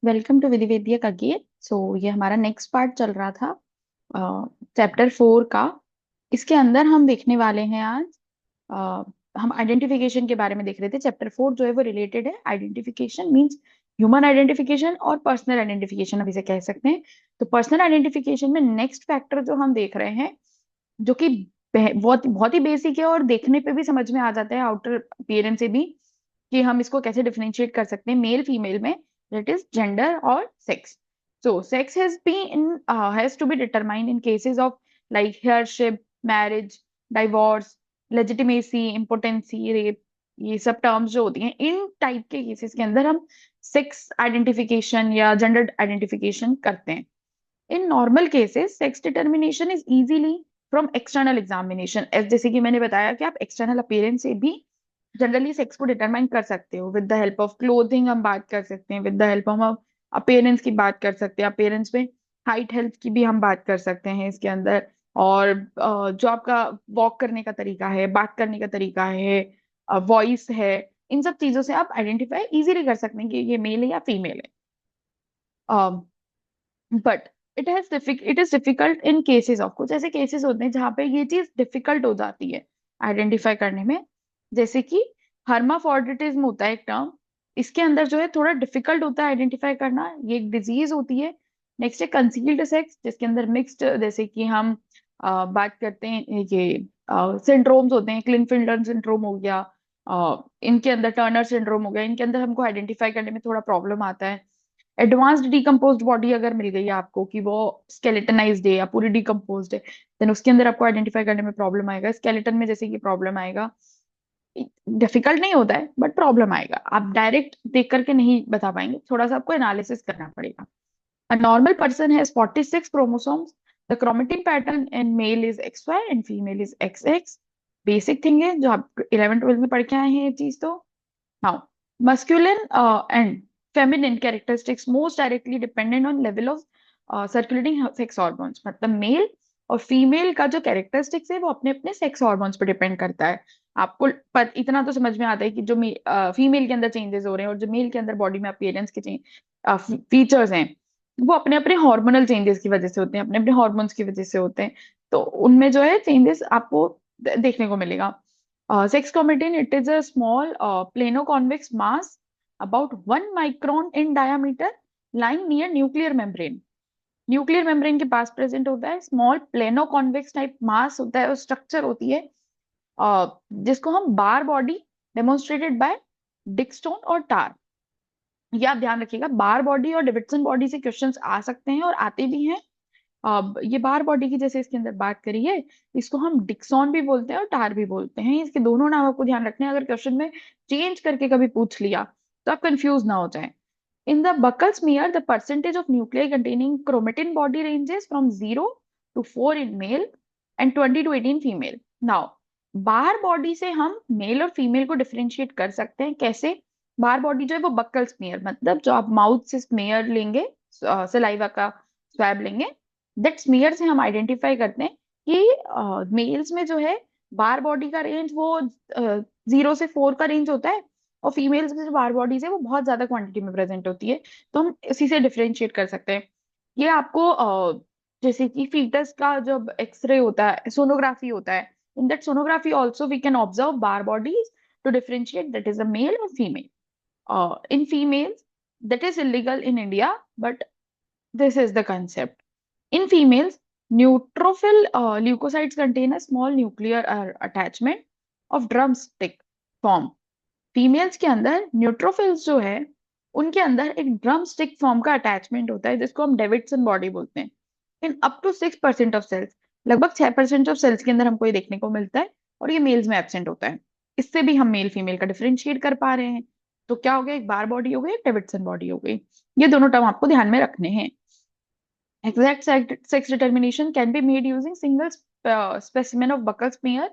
Welcome to Vidhi Vedic again. ये हमारा next part चल रहा था चैप्टर 4 का। इसके अंदर हम देखने वाले हैं आज अ, हम आइडेंटिफिकेशन के बारे में देख रहे थे। चैप्टर 4 जो है वो रिलेटेड है आइडेंटिफिकेशन मींस ह्यूमन आइडेंटिफिकेशन और पर्सनल आइडेंटिफिकेशन, अब इसे कह सकते हैं। तो पर्सनल आइडेंटिफिकेशन में नेक्स्ट फैक्टर जो हम देख रहे हैं, जो कि बहुत बहुत ही बेसिक है और देखने पे भी समझ में आ जाता है आउटर अपीयरेंस से भी, कि हम इसको कैसे डिफरेंशिएट कर सकते हैं मेल फीमेल में। दैट इज जेंडर और sex. So sex has to be determined in cases of like heirship, marriage, divorce, legitimacy, impotency, rape. ये सब टर्म्स जो होती हैं, इन टाइप के केसेस के अंदर हम सेक्स आइडेंटिफिकेशन या जेंडर आइडेंटिफिकेशन करते हैं। In normal cases sex determination is easily from external examination. जैसे कि मैंने बताया कि आप एक्सटर्नल अपीयरेंस से भी जनरली सेक्स को डिटरमाइन कर सकते हो। With the help of clothing हम बात कर सकते हैं, with the help of appearance की बात कर सकते हैं, अपीयरेंस में हाइट हेल्थ की भी हम बात कर सकते हैं इसके अंदर। और जो आपका वॉक करने का तरीका है, बात करने का तरीका है, वॉइस है, इन सब चीजों से आप आइडेंटिफाई इजीली कर सकते हैं कि ये मेल है या फीमेल है। But it is difficult in cases of, कुछ ऐसे केसेस होते हैं जहाँ पे ये चीज डिफिकल्ट हो जाती है आइडेंटिफाई करने में। जैसे कि हर्माफ्रोडिटिज्म होता है एक टर्म, इसके अंदर जो है थोड़ा डिफिकल्ट होता है आइडेंटिफाई करना। ये एक डिजीज होती है। नेक्स्ट है कंसील्ड सेक्स, जिसके अंदर मिक्स्ड, जैसे कि हम बात करते हैं ये सिंड्रोम्स होते हैं। क्लिनफिल्टर सिंड्रोम हो गया, इनके अंदर टर्नर सिंड्रोम हो गया, इनके अंदर हमको आइडेंटिफाई करने में थोड़ा प्रॉब्लम आता है। एडवांस्ड डिकम्पोज्ड बॉडी अगर मिल गई है आपको कि वो स्केलेटनाइज्ड है या पूरी डिकम्पोज्ड है, देन उसके अंदर आपको आइडेंटिफाई करने में प्रॉब्लम आएगा। स्केलेटन में जैसे कि प्रॉब्लम आएगा, डिफिकल्ट नहीं होता है बट प्रॉब्लम आएगा। आप डायरेक्ट देख करके नहीं बता पाएंगे, थोड़ा सा आपको एनालिसिस करना पड़ेगा। A normal person has 46 chromosomes. The chromatin pattern in male is XY and female is XX. Basic thing है जो आप 11 12 में पढ़ के आए हैं ये चीज तो। Now, masculine and feminine characteristics most directly dependent on level of circulating sex hormones। मतलब मेल और फीमेल का जो कैरेक्टरिस्टिक्स है वो अपने अपने सेक्स हार्मोन्स पर डिपेंड करता है। आपको इतना तो समझ में आता है कि जो फीमेल के अंदर चेंजेस हो रहे हैं और जो मेल के अंदर बॉडी में अपीयरेंस के फीचर्स हैं, वो अपने अपने हार्मोनल चेंजेस की वजह से होते हैं, अपने अपने हार्मोन्स की वजह से होते हैं। तो उनमें जो है चेंजेस आपको देखने को मिलेगा। Sex chromatin, it is a small plano-convex mass about 1 micron in diameter lying near nuclear membrane। Nuclear membrane के पास प्रेजेंट होता है, स्मॉल प्लेनो कॉन्वेक्स टाइप मास होता है और स्ट्रक्चर होती है, जिसको हम बार बॉडी डेमोन्स्ट्रेटेड बाय डिकस्टोन और टार। ये आप ध्यान रखिएगा, बार बॉडी और डेविडसन बॉडी से क्वेश्चंस आ सकते हैं और आते भी हैं। अब ये बार बॉडी की जैसे इसके अंदर बात करी है, इसको हम डिक्सॉन भी बोलते हैं और टार भी बोलते हैं। इसके दोनों नाम आपको ध्यान रखने हैं, अगर क्वेश्चन में चेंज करके कभी पूछ लिया तो आप कंफ्यूज ना हो जाए। In the buckle smear the percentage of nuclei containing chromatin body ranges from 0 to 4 in male and 20 to 18 female. Now, bar body से हम मेल और फीमेल को डिफरेंशिएट कर सकते हैं कैसे? बार बॉडी जो है वो बक्कल स्मीयर, मतलब जो आप माउथ से स्मीयर लेंगे, सलाइवा का स्वैब लेंगे, दैट स्मीयर से हम आइडेंटिफाई करते हैं कि मेल्स में जो है बार बॉडी का रेंज वो 0 से 4 का रेंज होता है, और फीमेल्स में जो बार बॉडीज है वो बहुत ज्यादा क्वांटिटी में प्रेजेंट होती है। तो हम इसी से डिफरेंशिएट कर सकते हैं। ये आपको जैसे कि फीटस का जब एक्सरे होता है, सोनोग्राफी होता है, in that sonography also we can observe Barr bodies to differentiate that is a male और female. In females, that is illegal in India, but this is the concept. In females, neutrophil leukocytes contain a small nuclear attachment of drumstick form। Females के अंदर neutrophils जो है, उनके अंदर एक drumstick form का attachment होता है, जिसको हम डेविडसन बॉडी बोलते हैं। In up to 6% of cells, लगभग 6% ऑफ सेल्स के अंदर हमको ये देखने को मिलता है, और ये मेल्स में एब्सेंट होता है। इससे भी हम मेल फीमेल का डिफरेंशिएट कर पा रहे हैं। तो क्या हो गया, एक बार बॉडी हो गई, एक डेविडसन बॉडी हो गई। ये दोनों टर्म आपको ध्यान में रखने हैं। Exact sex determination can be made using single specimen of buccal smear,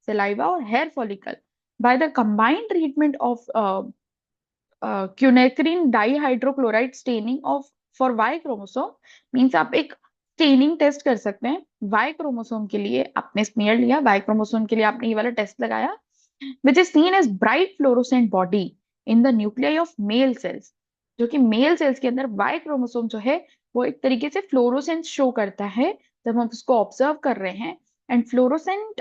saliva, or hair follicle by the combined treatment of quinacrine dihydrochloride staining of for Y chromosome. Means आप एक स्टेनिंग टेस्ट कर सकते हैं Y chromosome के लिए। आपने smear लिया, Y chromosome के लिए आपने ये वाला टेस्ट लगाया, which is seen as bright fluorescent body in the nuclei of male cells. जो कि मेल सेल्स के अंदर वाई क्रोमोसोम जो है वो एक तरीके से फ्लोरोसेंस शो करता है जब हम उसको ऑब्जर्व कर रहे हैं। And fluorescent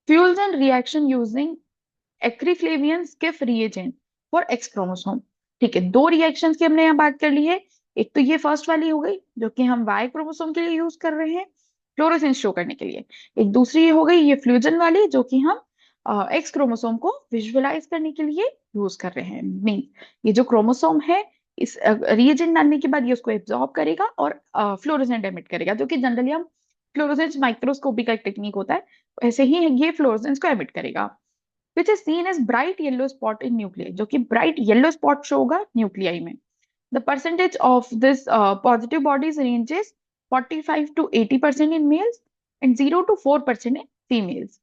fuels and reaction using acriflavine Schiff reagent for X chromosome. ठीक है, दो रिएक्शंस की हमने यहाँ बात कर ली है। एक तो ये फर्स्ट वाली हो गई जो कि हम वाई क्रोमोसोम के लिए यूज कर रहे हैं फ्लोरोसेंस शो करने के लिए। एक दूसरी ये हो गई ये फ्यूजन वाली जो कि हम एक्स क्रोमोसोम को विजुअलाइज करने के लिए यूज कर रहे हैं। मीन ये जो क्रोमोसोम है इस रिएजेंट डालने के बाद ये उसको एब्जॉर्ब करेगा और फ्लोरोसेंट एमिट करेगा, जो कि जनरली हम फ्लोरोसेंस माइक्रोस्कोपी का एक टेक्निक होता है, ऐसे ही ये फ्लोरोसेंस को एमिट करेगा। Which is seen as bright yellow spot in nucleus, जो कि ब्राइट येलो स्पॉट शो होगा न्यूक्लियाई में। The percentage of this positive bodies ranges 45 to 80% in males and 0 to 4% in females.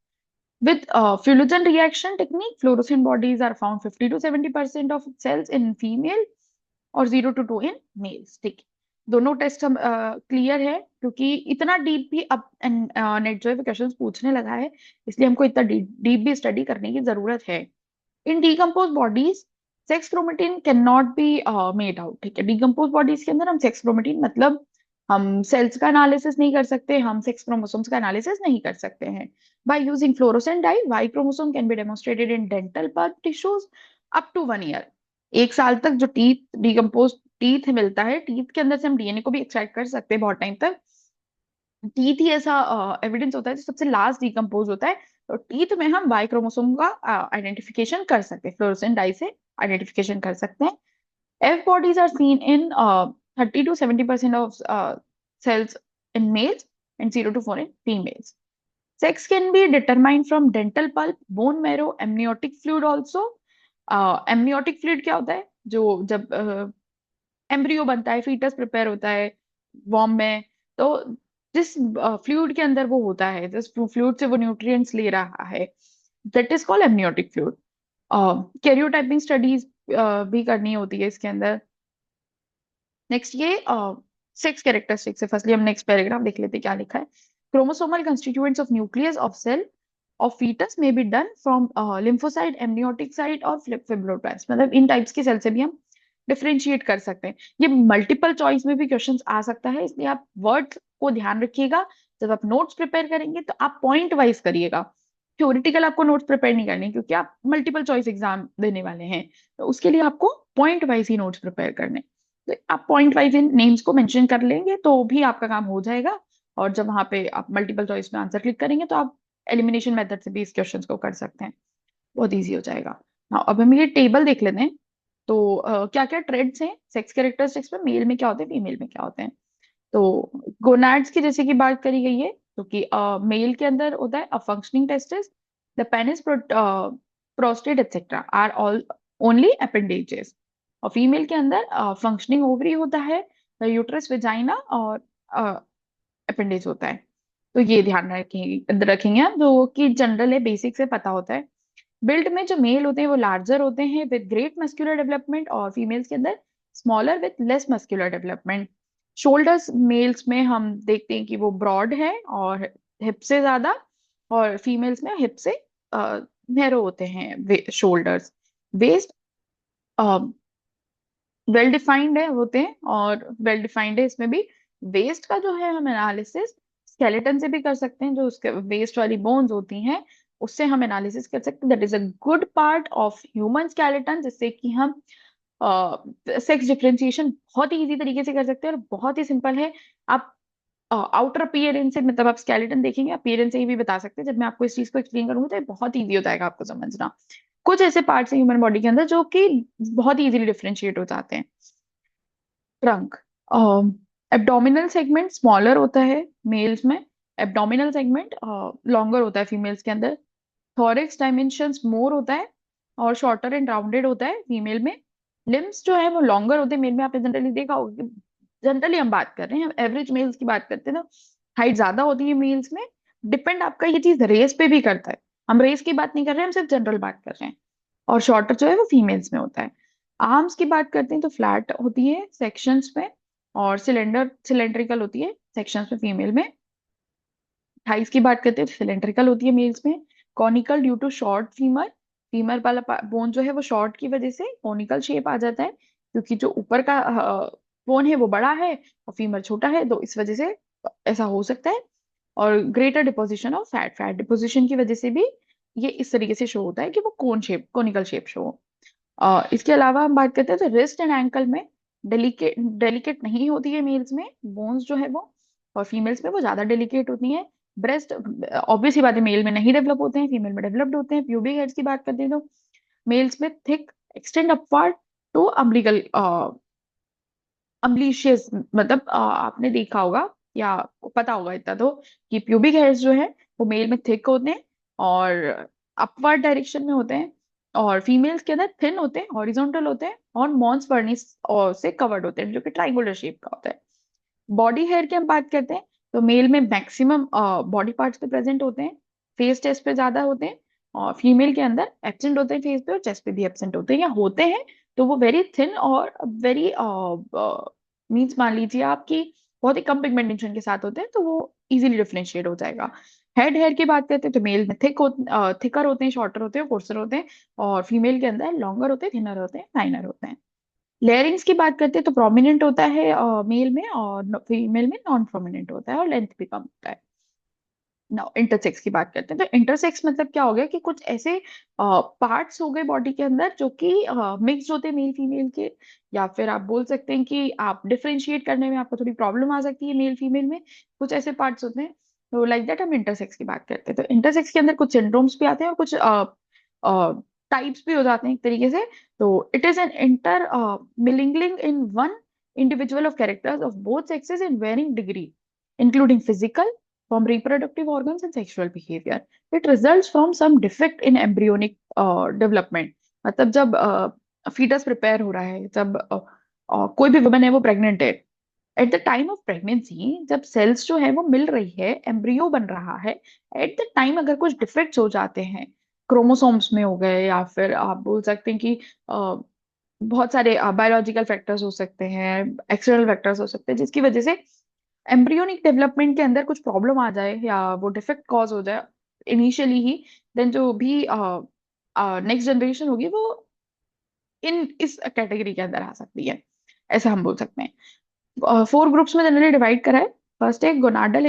With Fullerton reaction technique, fluorescent bodies are found 50 to 70% of cells in female और 0 to 2 in males. ठीक है, दोनों test हम clear है, क्योंकि इतना deep भी अब नेट जो है क्वेश्चन पूछने लगा है, इसलिए हमको इतना डीप भी स्टडी करने की जरूरत है। In decompose bodies sex chromatin can not be made out. ठीक है, डीकम्पोज बॉडीज के अंदर हम सेक्स क्रोमेटिन मतलब हम सेल्स का एनालिसिस नहीं कर सकते, हम सेक्स क्रोमोसोम्स का एनालिसिस नहीं कर सकते हैं। By using fluorescent dye Y chromosome can be demonstrated in dental pulp tissues up to 1 year. 1 साल तक जो टीथ डिकम्पोज टीथ मिलता है, टीथ के अंदर से हम डीएनए को भी एक्सट्रैक्ट कर सकते हैं बहुत टाइम तक। टीथ ही ऐसा एविडेंस होता है जो सबसे लास्ट डिकम्पोज होता है, तो टीथ में हम वाई क्रोमोसोम का आइडेंटिफिकेशन कर सकते हैं, फ्लोरोसेंट डाई से आइडेंटिफिकेशन कर सकते हैं। F bodies are seen in 30 to 70% of cells in males and 0 to 4 in females. Sex can be determined from dental pulp, bone marrow, amniotic fluid also. Amniotic fluid क्या होता है? जो जब embryo बनता है, फीटस प्रिपेयर होता है warm में, तो जिस फ्लूइड के अंदर वो होता है, जिस फ्लूइड से वो न्यूट्रिएंट्स ले रहा है, that is called amniotic fluid. Karyotyping studies भी करनी होती है इसके अंदर। नेक्स्ट ये सेक्स कैरेक्टरिस्टिक्स है। फर्स्टली हम नेक्स्ट पैराग्राफ देख लेते हैं क्या लिखा है। Chromosomal constituents of nucleus of cell of foetus may be done from lymphocyte, amniotic site और फिब्रोब्लास्ट। मतलब इन टाइप्स की सेल से भी हम डिफरेंशिएट कर सकते हैं। ये मल्टीपल चॉइस में भी क्वेश्चंस आ सकता है, इसलिए आप वर्ड्स को ध्यान रखिएगा। जब आप नोट्स प्रिपेयर करेंगे तो आप पॉइंट वाइज करिएगा। थ्योरेटिकल आपको नोट्स प्रिपेयर नहीं करने, क्योंकि आप मल्टीपल चॉइस एग्जाम देने वाले हैं, तो उसके लिए आपको पॉइंट वाइज ही नोट्स प्रिपेयर करने। तो आप पॉइंट वाइज इन नेम्स को मेंशन कर लेंगे तो भी आपका काम हो जाएगा। और जब वहां पे आप मल्टीपल चॉइस में आंसर क्लिक करेंगे तो आप एलिमिनेशन मेथड से भी इस क्वेश्चन को कर सकते हैं, बहुत ईजी हो जाएगा। हाँ, अब हम ये टेबल देख लेते हैं। तो क्या क्या ट्रेड्स हैं सेक्स कैरेक्टरिस्टिक्स में, मेल में क्या होते हैं, फीमेल में क्या होते हैं। तो गोनाड्स की जैसे कि बात करी गई है, क्योंकि मेल के अंदर होता है a functioning testis, the penis, prostate etcetera are all only appendages. और फीमेल के अंदर फंक्शनिंग ओवरी होता है, द यूट्रस, वेजाइना और अपेंडेज होता है। तो ये ध्यान रखेंगे आप, जो कि जनरल है, बेसिक से पता होता है। बिल्ड में जो मेल होते हैं वो लार्जर होते हैं विद ग्रेट मस्कुलर डेवलपमेंट, और फीमेल्स के अंदर smaller with less muscular development. Shoulders males में हम देखते हैं कि वो ब्रॉड है और हिप से ज्यादा, और फीमेल्स में हिप से नैरो होते हैं शोल्डर्स। वेस्ट वेल डिफाइंड है होते हैं, और वेल डिफाइंड है इसमें भी। वेस्ट का जो है हम एनालिसिस स्केलेटन से भी कर सकते हैं, जो उसके वेस्ट वाली बोन्स होती हैं उससे हम एनालिसिस कर सकते हैं। That is a good part of human skeleton, जिससे कि हम सेक्स डिफरेंशिएशन बहुत ही इजी तरीके से कर सकते हैं, और बहुत ही सिंपल है। आप आउटर अपीयरेंस से, मतलब आप स्केलेटन देखेंगे अपीयरेंस से ही भी बता सकते हैं। जब मैं आपको इस चीज को एक्सप्लेन करूंगी तो ये बहुत ईजी हो जाएगा आपको समझना। कुछ ऐसे पार्ट्स हैं ह्यूमन बॉडी के अंदर जो कि बहुत इजीली डिफरेंशिएट हो जाते हैं। ट्रंक, एब्डोमिनल सेगमेंट स्मॉलर होता है मेल्स में, एब्डोमिनल सेगमेंट लॉन्गर होता है फीमेल्स के अंदर। थोरिक्स डायमेंशंस मोर होता है और शॉर्टर एंड राउंडेड होता है फीमेल में। लिम्स जो है वो लॉन्गर होते हैं मेल में। आपने जनरली देखा होगा कि, जनरली हम बात कर रहे हैं, हम एवरेज मेल्स की बात करते हैं ना, हाइट ज्यादा होती है मेल्स में। डिपेंड आपका ये चीज रेस पे भी करता है, हम रेस की बात नहीं कर रहे हैं, हम सिर्फ जनरल बात कर रहे हैं। और शॉर्टर जो है वो फीमेल्स में होता है। आर्म्स की बात करते हैं तो फ्लैट होती है सेक्शंस में, और सिलेंड्रिकल होती है सेक्शंस में फीमेल में। थाइस की बात करते हैं तो सिलेंड्रिकल होती है मेल्स में, conical due to short femur femur वाला बोन जो है वो शॉर्ट की वजह से कोनिकल शेप आ जाता है, क्योंकि जो ऊपर का बोन है वो बड़ा है और फीमर छोटा है, तो इस वजह से ऐसा हो सकता है। और greater deposition of fat, fat deposition की वजह से भी ये इस तरीके से शो होता है कि वो कोनिकल शेप शो हो। इसके अलावा हम बात करते हैं तो रिस्ट एंड एंकल में डेलिकेट डेलिकेट नहीं होती है मेल्स में बोन्स जो है वो, और फीमेल्स में वो ज्यादा डेलिकेट होती है। ब्रेस्ट ऑब्वियस ही बात है मेल में नहीं डेवलप होते हैं, फीमेल में डेवलप्ड होते हैं। प्यूबिक हेयर्स की बात करते हैं तो मेल्स में thick extend upward to umbilical umbilicus, मतलब आपने देखा होगा या आपको पता होगा इतना तो, कि प्यूबिक हेयर्स जो है वो मेल में थिक होते हैं और अपवर्ड डायरेक्शन में होते हैं, और फीमेल्स के अंदर थिन होते हैं, हॉरिजॉन्टल होते हैं और मॉन्स फर्निस से कवर्ड होते हैं, जो कि ट्राइंगुलर शेप का होता है। बॉडी हेयर की हम बात करते हैं तो मेल में मैक्सिमम बॉडी पार्ट्स पे प्रेजेंट होते हैं, फेस चेस्ट पे ज्यादा होते हैं, और फीमेल के अंदर एब्सेंट होते हैं, फेस पे और चेस्ट पे भी एब्सेंट होते हैं, या होते हैं तो वो वेरी थिन और वेरी मीन्स मान लीजिए आपकी बहुत ही कम पिगमेंटेशन के साथ होते हैं, तो वो इजीली डिफरेंशिएट हो जाएगा। हेड हेयर की बात करते हैं तो मेल में थिकर होते हैं, शॉर्टर होते हैं, कोर्सर होते हैं, और फीमेल के अंदर लॉन्गर होते हैं, थिनर होते हैं, फाइनर होते हैं। लेयरिंग्स की बात करते हैं तो प्रोमिनेंट होता है मेल में, और फीमेल में नॉन प्रोमिनेंट होता है और लेंथ भी कम होता है। नाउ इंटरसेक्स की बात करते हैं तो इंटरसेक्स मतलब क्या हो गया कि कुछ ऐसे पार्ट्स हो गए बॉडी के अंदर जो कि मिक्स होते हैं मेल फीमेल के, या फिर आप बोल सकते हैं कि आप डिफरेंशिएट करने में आपको थोड़ी प्रॉब्लम आ सकती है मेल फीमेल में, कुछ ऐसे पार्ट्स होते हैं। तो लाइक दैट हम इंटरसेक्स की बात करते हैं। तो इंटरसेक्स के अंदर कुछ सिंड्रोम्स भी आते हैं और कुछ टाइप्स भी हो जाते हैं एक तरीके से। तो it is an intermingling in one individual of characters of both sexes in varying degree, including physical, from reproductive organs and sexual behavior. It results from some defect in embryonic development. मतलब जब foetus prepare हो रहा है, जब कोई भी woman है वो प्रेग्नेंट है, at the time of pregnancy जब सेल्स जो है वो मिल रही है, एम्ब्रियो बन रहा है, एट द टाइम अगर कुछ डिफेक्ट्स हो जाते हैं, क्रोमोसोम्स में हो गए, या फिर आप बोल सकते हैं कि बहुत सारे बायोलॉजिकल फैक्टर्स हो सकते हैं, एक्सटर्नल फैक्टर्स हो सकते हैं, जिसकी वजह से एम्ब्रियोनिक डेवलपमेंट के अंदर कुछ प्रॉब्लम आ जाए या वो डिफेक्ट कॉज हो जाए इनिशियली ही, देन जो भी नेक्स्ट जनरेशन होगी वो इस कैटेगरी के अंदर आ सकती है, ऐसा हम बोल सकते हैं। 4 ग्रुप्स में जनरली डिवाइड करा है। फर्स्ट है gonadal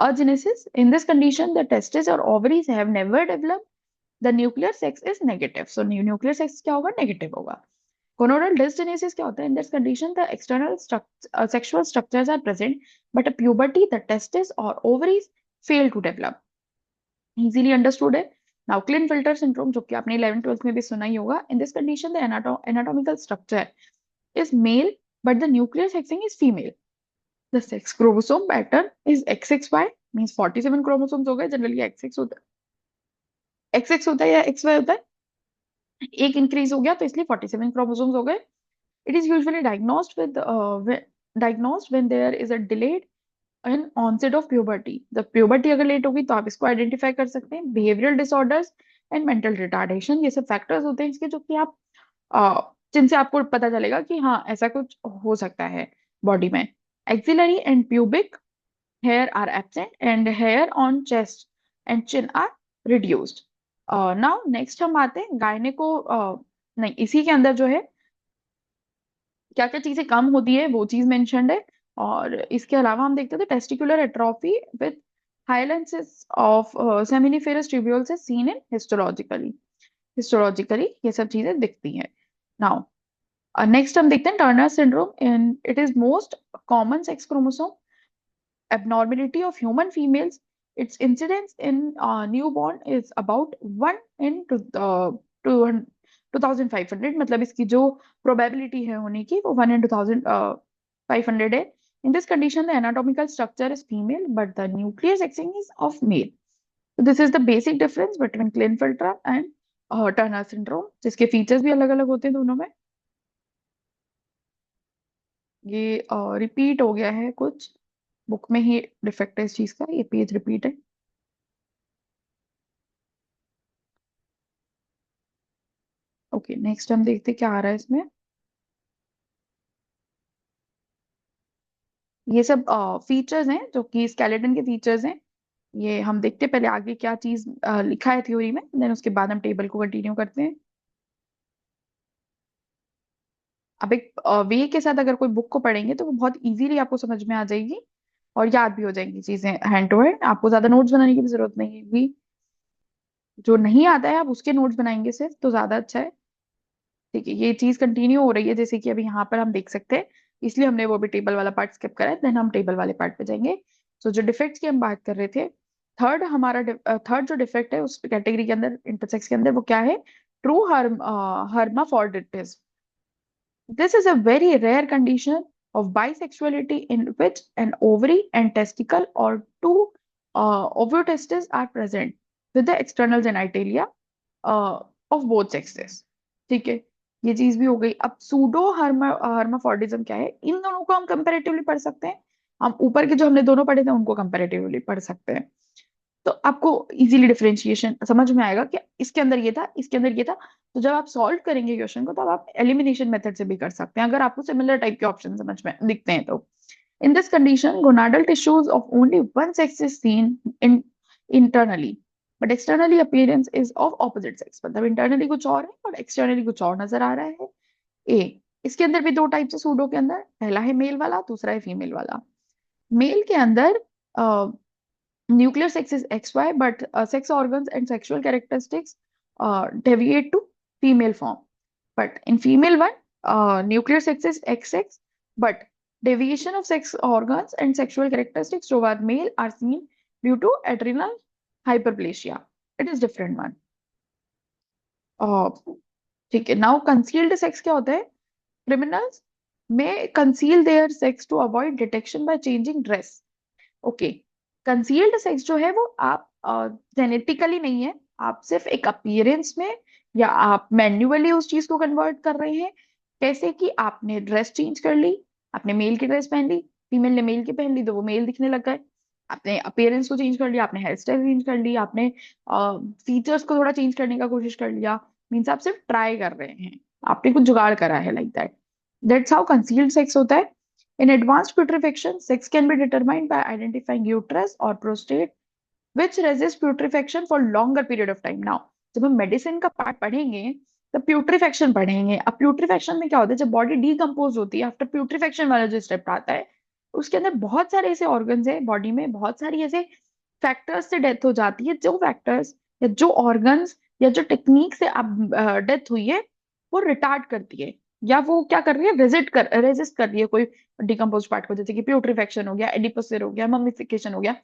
agenesis. In this condition the testis और ovaries have never developed, the nuclear sex is negative. So nuclear sex क्या होगा, नेगेटिव होगा। Gonadal dysgenesis क्या होता है? In this condition, the external sexual structures are present, but at puberty, the testes or ovaries fail to develop. Easily understood है। Now, Klinefelter syndrome, जो कि आपने 11th 12th में भी सुना ही होगा. In this condition, the anatomical structure is male, but the nuclear sexing is female. The sex chromosome pattern is XXY, means 47 chromosomes हो गए, generally XX होता है या XY होता है, एक इंक्रीज हो गया तो इसलिए 47 क्रोमोसोम्स हो गए। It is usually diagnosed when there is a delayed in onset of puberty. जब puberty अगर लेट होगी तो आप इसको आइडेंटिफाई कर सकते हैं। Behavioral disorders and mental retardation, ये सब फैक्टर्स होते हैं इसके, जो कि आप जिनसे आपको पता चलेगा कि हाँ ऐसा कुछ हो सकता है बॉडी में। Axillary and pubic hair are absent and hair on chest and chin are reduced. Now next हम आते हैं गायनेको, नहीं इसी के अंदर जो है क्या क्या चीजें कम होती है वो चीज मेंशन्ड है। और इसके अलावा हम देखते हैं testicular atrophy with hyalinosis of seminiferous tubules is seen in histologically ये सब चीजें दिखती हैं। नाउ नेक्स्ट हम देखते हैं Turner syndrome. In it is most common sex chromosome abnormality of human females. Its incidence in newborn is about 1 in 2500, मतलब इसकी जो प्रोबेबिलिटी है होने की वो 1 in 2500 है। In this condition, the anatomical structure is female, but the nuclear sexing is of male. So this is the basic difference between Klinefelter and Turner syndrome, जिसके features भी अलग अलग होते हैं दोनों में। ये रिपीट हो गया है कुछ, बुक में ही डिफेक्ट है इस चीज का, ये पेज रिपीट है। ओके नेक्स्ट हम देखते हैं क्या आ रहा है इसमें। ये सब फीचर्स हैं जो कि स्केलेटन के फीचर्स हैं। ये हम देखते हैं पहले आगे क्या चीज लिखा है थ्योरी में, देन उसके बाद हम टेबल को कंटिन्यू करते हैं। अब एक वे के साथ अगर कोई बुक को पढ़ेंगे तो वो बहुत इजीली आपको समझ में आ जाएगी और याद भी हो जाएंगी चीजें हैंड टू हैंड, आपको ज्यादा नोट्स बनाने की भी जरूरत नहीं है। जो नहीं आता है आप उसके नोट्स बनाएंगे सिर्फ तो ज्यादा अच्छा है। ठीक है, ये चीज कंटिन्यू हो रही है जैसे कि अभी यहाँ पर हम देख सकते हैं, इसलिए हमने वो भी टेबल वाला पार्ट स्किप करा है, देन हम टेबल वाले पार्ट पे जाएंगे। तो जो डिफेक्ट्स की हम बात कर रहे थे, थर्ड जो डिफेक्ट है उस कैटेगरी के अंदर, इंटरसेक्स के अंदर, वो क्या है? True hermaphroditism. This is a very rare condition of bisexuality in which an ovary and testicle or two oviotestes are present with the external genitalia of both sexes. ठीक है, ये चीज भी हो गई। अब सूडो हर्माफोर्डिज्म क्या है? इन दोनों को हम कंपैरेटिवली पढ़ सकते हैं। हम ऊपर के जो हमने दोनों पढ़े थे उनको कंपैरेटिवली पढ़ सकते हैं। तो आपको इजीली डिफरेंशिएशन समझ में आएगा कि इसके अंदर ये था, इसके अंदर ये था। तो जब आप सॉल्व करेंगे क्वेश्चन को, तब आप एलिमिनेशन मेथड से भी कर सकते हैं अगर आपको सिमिलर टाइप के ऑप्शन समझ में दिखते हैं तो। In this condition, gonadal tissues of only one sex is seen internally, but externally appearance is of opposite sex. मतलब internally कुछ और है और externally कुछ और नजर आ रहा है। ए, इसके अंदर भी दो टाइप से सूडो के अंदर, पहला है मेल वाला, दूसरा है फीमेल वाला। मेल के अंदर nuclear sex is XY, but sex organs and sexual characteristics deviate to female form. But in female one, nuclear sex is XX, but deviation of sex organs and sexual characteristics toward male are seen due to adrenal hyperplasia. It is different one. Uh, ठीक है, now concealed sex क्या होता है? Criminals में conceal their sex to avoid detection by changing dress. Okay, concealed sex जो है वो आप जेनेटिकली नहीं है, आप सिर्फ एक अपीयरेंस में या आप मैन्युअली उस चीज को कन्वर्ट कर रहे हैं। कैसे कि आपने ड्रेस चेंज कर ली, आपने मेल की ड्रेस पहन ली, फीमेल ने मेल की पहन ली तो वो मेल दिखने लग गए। आपने अपीयरेंस को चेंज कर लिया, आपने हेयर स्टाइल चेंज कर ली, आपने फीचर्स को थोड़ा चेंज करने का कोशिश कर लिया। मीन्स आप सिर्फ ट्राई कर रहे हैं, आपने कुछ जुगाड़ करा है, like that. That's how concealed sex होता है। In advanced putrefaction, sex can be determined by identifying uterus or prostate which resist putrefaction for longer period of time. Now, जब हम मेडिसिन का पार्ट पढ़ेंगे तब प्यूट्रीफेक्शन पढ़ेंगे। अब प्यूट्रीफेक्शन में क्या होता है? जब बॉडी डीकम्पोज होती है, आफ्टर प्यूट्रीफेक्शन वाला जो स्टेप आता है, उसके अंदर बहुत सारे ऐसे ऑर्गन्स है बॉडी में, बहुत सारी ऐसे फैक्टर्स से डेथ हो जाती है। जो फैक्टर्स या जो ऑर्गन्स या जो टेक्निक से अब डेथ हुई है वो रिटार्ड करती है, या वो क्या कर रही है? रेजिस्ट कर रही है कोई डिकम्पोज पार्ट को, जैसे कि प्यूट्रीफेक्शन हो गया, एडिपोसिस हो गया, मम्मिफिकेशन हो गया।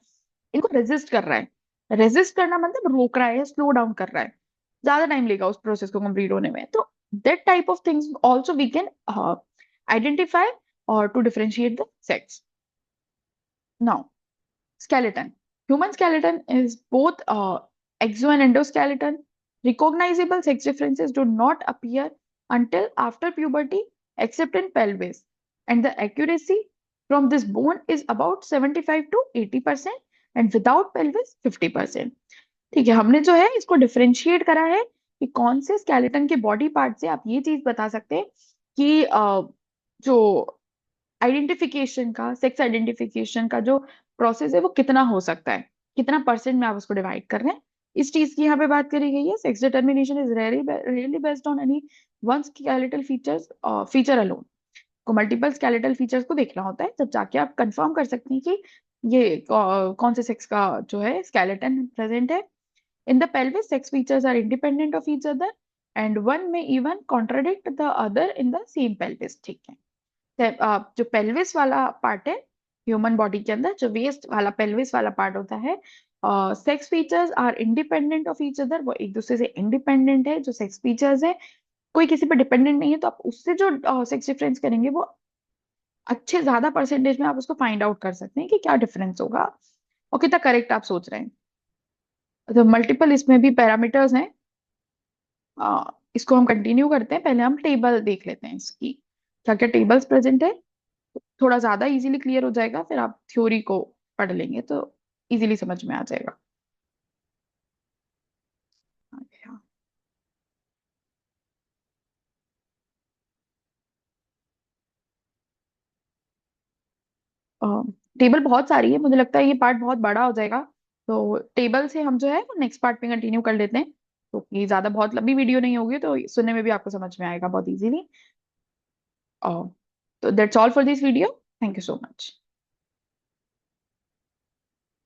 इनको रेजिस्ट कर रहा है। रेजिस्ट करना मतलब रोक रहा है, स्लो डाउन कर रहा है, ज्यादा टाइम लेगा उस प्रोसेस को कंप्लीट होने में। तो that type of things also we can identify और to differentiate the sex. Now, skeleton. Human skeleton is both exo and endoskeleton. Recognizable sex differences do not appear until after puberty, except in pelvis. And the accuracy from this bone is about 75 to 80%, and without pelvis 50%. ठीक है, हमने जो है इसको differentiate करा है कि कौन से स्केलेटन के बॉडी पार्ट से आप ये चीज बता सकते हैं कि जो आइडेंटिफिकेशन का, सेक्स आइडेंटिफिकेशन का जो प्रोसेस है वो कितना हो सकता है, कितना परसेंट में आप उसको डिवाइड कर रहे हैं। इस चीज की यहाँ पे बात करी गई है। Sex determination is rarely based on any one skeletal feature alone. को मल्टीपल स्केलेटल फीचर्स को देखना होता है जब जाके आप कंफर्म कर सकते हैं कि ये कौन से सेक्स का जो है स्केलेटन प्रेजेंट है। In the pelvis sex features are independent of each other and one may even contradict the other in the same pelvis. ठीक है, जो पेल्विस वाला पार्ट है ह्यूमन बॉडी के अंदर, जो वेस्ट वाला पेल्विस वाला पार्ट होता है, sex features are independent of each other. वो एक दूसरे से इंडिपेंडेंट है जो सेक्स फीचर्स है, कोई किसी पर डिपेंडेंट नहीं है। तो आप उससे जो सेक्स डिफरेंस करेंगे वो अच्छे ज्यादा परसेंटेज में आप उसको फाइंड आउट कर सकते हैं कि क्या डिफरेंस होगा और कितना करेक्ट आप सोच रहे हैं। तो मल्टीपल इसमें भी पैरामीटर्स हैं। इसको हम कंटिन्यू करते हैं, पहले हम टेबल देख लेते हैं इसकी, क्या क्या टेबल्स प्रेजेंट है। थोड़ा ज्यादा इजीली क्लियर हो जाएगा, फिर आप थ्योरी को पढ़ लेंगे तो इजीली समझ में आ जाएगा। अच्छा, टेबल बहुत सारी है, मुझे लगता है ये पार्ट बहुत बड़ा हो जाएगा, तो टेबल से हम जो है वो नेक्स्ट पार्ट में कंटिन्यू कर लेते हैं, क्योंकि ज्यादा बहुत लंबी वीडियो नहीं होगी तो सुनने में भी आपको समझ में आएगा बहुत इजीली। तो that's all for this video. Thank you so much.